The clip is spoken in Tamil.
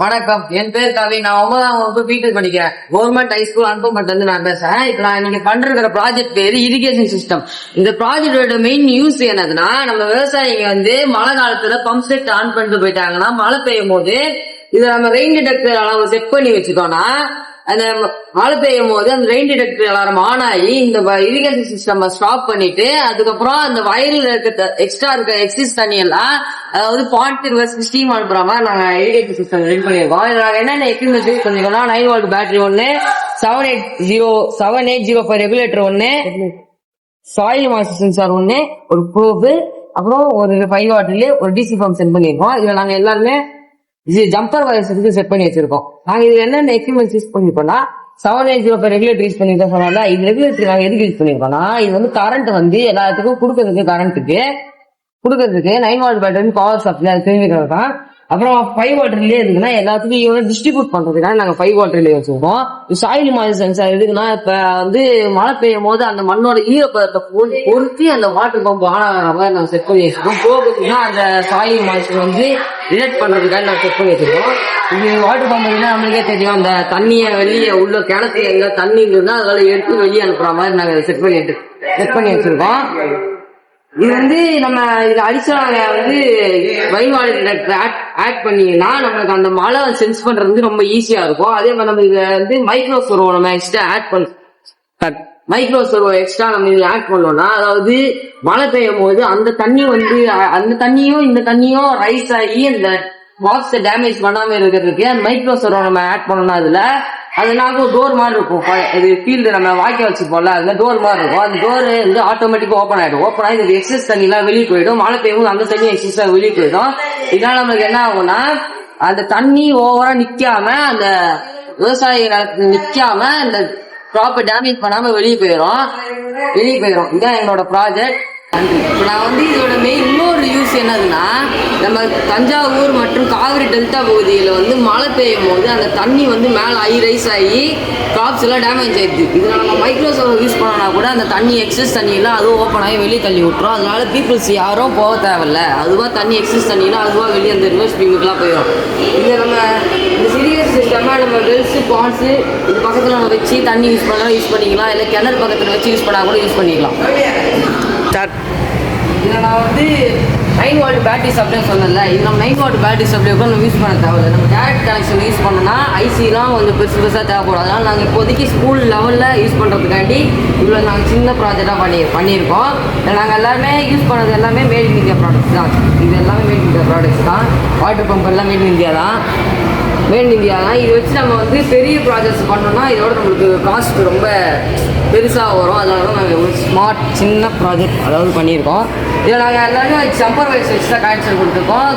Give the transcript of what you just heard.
வணக்கம், என் பேர் கவி. நான் 9ஆம் வகுப்பு பிடெக் படிக்கிறேன். கவர்மெண்ட் ஹைஸ்கூல் அனுப்பப்பட்டு வந்து நான் பேசுறேன். இப்ப நான் நீங்க பண்ற ப்ராஜெக்ட் பேரு இரிகேஷன் சிஸ்டம். இந்த ப்ராஜெக்டோட மெயின் யூஸ் என்னதுன்னா, நம்ம விவசாயிங்க வந்து மழை காலத்துல பம்ப் செட் ஆன் பண்ணிட்டு போயிட்டாங்கன்னா, மழை பெய்யும் போது இதை நம்ம ரெயின் டிடெக்டர் அளவு செட் பண்ணி வச்சுட்டோம்னா, அந்த மழை பெய்யும் போது அந்த ரெயின் டிடெக்டர் அலாரம் ஆன் ஆகி இந்த இரிகேஷன் சிஸ்டம் ஸ்டாப் பண்ணிட்டு, அதுக்கப்புறம் அந்த வயல்ல இருக்க எக்ஸ்ட்ரா இருக்க எக்ஸிஸ் தண்ணி எல்லாம், அதாவது பாயிண்ட் ரிவர்ஸ் ஸ்டீம் அனுப்புற மாதிரி நாங்க இரிகேஷன் சிஸ்டம் ரெடி பண்ணிருக்கோம். இதுல நாங்க என்னென்ன எக்யூப்மெண்ட் யூஸ் பண்ணிருக்கோம்னா, 9 வோல்ட் பேட்டரி ஒன்னு, 7805 ரெகுலேட்டர் ஒன்னு, சாயில் மாய்ஸ்சர் சென்சார் ஒன்னு, ஒரு ப்ரோப், அப்புறம் ஒரு 5 வாட்லயே ஒரு டிசி பம்ப் செட் பண்ணிருக்கோம். இதுல நாங்க எல்லாருமே ஜம்பர் வயர்ஸ் செட் பண்ணி வச்சிருக்கோம். நாங்க இதுல என்னென்ன எக்யூப்மெண்ட் யூஸ் பண்ணிருக்கோம்னா, 7805 ரெகுலேட்டர் யூஸ் பண்ணிருக்கோம் சொன்னால, இது ரெகுலேட்டர் நாங்க எதுக்கு யூஸ் பண்ணிருக்கோம்னா, இது வந்து கரண்ட் வந்து எல்லாத்துக்கும் கொடுக்கறதுக்கு, கரண்ட்டுக்கு கொடுக்கறதுக்கு 9 வாட் பேட்டரி பவர் சப்ளை அது தெரிஞ்சுக்கிறது தான். அப்புறம் 5 வாட் ரிலே இருக்குன்னா எல்லாத்துக்கும் டிஸ்ட்ரிபியூட் பண்றதுக்காக நாங்க 5 வாட் ரிலே வச்சிருக்கோம். சாயில் மாய்ஸ்சர் சென்சார் எதுக்குன்னா, இப்ப வந்து மழை பெய்யும் போது அந்த மண்ணோட ஈரப்பதத்தை பொறுத்து அந்த வாட்டர் பம்ப் ஆன் ஆகிற மாதிரி நாங்க செட் பண்ணி வச்சிருக்கோம். போகுதுன்னா அந்த சாயில் மாய்ஸ்சர் வந்து ரிலேட் பண்றதுக்காக நாங்க செட் பண்ணி வச்சிருக்கோம். இது வாட்டர் பம்ப் நம்மளுக்கே தெரியும், அந்த தண்ணியை வெளியே உள்ள கிணத்துல எங்க தண்ணி இருந்தா அதனால எடுத்து வெளியே அனுப்புற மாதிரி நாங்க செட் பண்ணி வச்சிருக்கோம். இது வந்து நம்ம இதுல அடிஷனல் வந்து வைவாலி ஆட் பண்ணீங்கன்னா நம்மளுக்கு அந்த மழை சென்ஸ் பண்றது வந்து ரொம்ப ஈஸியா இருக்கும். அதே மாதிரி நம்ம இதுல வந்து மைக்ரோ சர்வோ நம்ம எக்ஸ்ட்ரா நம்ம இதுல ஆட் பண்ணோம்னா, அதாவது மழை பெய்யும் போது அந்த தண்ணி வந்து அந்த தண்ணியும் இந்த தண்ணியும் ரைஸ் ஆகி அந்த பாக்ஸை டேமேஜ் பண்ணாம இருக்கிறதுக்கு அந்த மைக்ரோ சர்வோ நம்ம ஆட் பண்ணோம்னா, அதனால ஒரு டோர் மாதிரி இருக்கும். இது ஃபீல்டு நம்ம வாய்க்க வச்சுப்போம்ல, அதுல டோர் மாதிரி இருக்கும். அந்த டோர் வந்து ஆட்டோமேட்டிக்கா ஓப்பன் ஆயிடும். ஓப்பன் ஆகி இந்த எக்ஸஸ் தண்ணி எல்லாம் வெளியே போயிடும். மழை பெய்யும் அந்த தண்ணி எக்ஸஸா வெளியே போயிடும். இதனால நம்மளுக்கு என்ன ஆகும்னா, அந்த தண்ணி ஓவரா நிக்காம, அந்த விவசாய நிக்காம அந்த ப்ராப்பர் டேமேஜ் பண்ணாம வெளியே போயிடும். இதுதான் எங்களோட ப்ராஜெக்ட். இப்ப நான் வந்து இதோட மெயின் இன்னொரு யூஸ் என்னதுன்னா, நம்ம தஞ்சாவூர் மற்றும் காவிரி டெல்டா பகுதியில் வந்து மழை பெய்யும் போது அந்த தண்ணி வந்து மேலே ரைஸ் ஆகி கிராப்ஸ் எல்லாம் டேமேஜ் ஆயிடுது. இதில் நம்ம மைக்ரோசோவர் யூஸ் பண்ணோம்னா கூட அந்த தண்ணி எக்ஸஸ் தண்ணியெல்லாம் அதுவும் ஓப்பன் ஆகி வெளியே தள்ளி விட்டுரும். அதனால பீப்புள்ஸ் யாரும் போக தேவையில்ல. அதுவாக தண்ணி எக்ஸஸ் தண்ணியெல்லாம் அதுவாக வெளியே அந்த ரிவர்ஸ் ஸ்ட்ரீமுக்குலாம் போயிடும். இதை நம்ம இந்த சிரியஸ் சிஸ்டமாக நம்ம வெல்ஸு பாண்ட்ஸு இது பக்கத்தில் நம்ம வச்சு தண்ணி யூஸ் பண்ணிக்கலாம். இல்லை கிணறு பக்கத்தில் வச்சு யூஸ் பண்ணால் கூட யூஸ் பண்ணிக்கலாம். இதில் நான் வந்து 9 வாட் பேட்டரி சப்ளை சொன்னேன்ல, இது நம்ம 9 வாட் பேட்டரி சப்ளை கூட நம்ம யூஸ் பண்ண தேவையில்லை. நம்ம டேரக்ட் கனெக்ஷன் யூஸ் பண்ணோம்னா ஐசிலாம் கொஞ்சம் பெருசாக தேவைப்படும். அதனால் நாங்கள் இப்போதைக்கு ஸ்கூல் லெவலில் யூஸ் பண்ணுறதுக்காண்டி இவ்வளோ நாங்கள் சின்ன ப்ராஜெக்டாக பண்ணியிருக்கோம். நாங்கள் எல்லாருமே யூஸ் பண்ணது எல்லாமே மேட் இன் இந்தியா ப்ராடக்ட்ஸ் தான். இது எல்லாமே மேட் இன் இந்தியா ப்ராடக்ட்ஸ் தான். வாட்டர் பம்ப் எல்லாம் மேட் இன் இந்தியா தான். இது வச்சு நம்ம வந்து பெரிய ப்ராஜெக்ட்ஸ் பண்ணோம்னா இதோட நம்மளுக்கு காஸ்ட் ரொம்ப பெருசாக வரும். அதனால தான் நாங்கள் ஒரு ஸ்மார்ட் சின்ன ப்ராஜெக்ட் அதாவது பண்ணியிருக்கோம். இதில் நாங்கள் எல்லாருமே ஜம்பர் வயசு வச்சு தான் கனெக்ஷன் கொடுத்துருக்கோம்.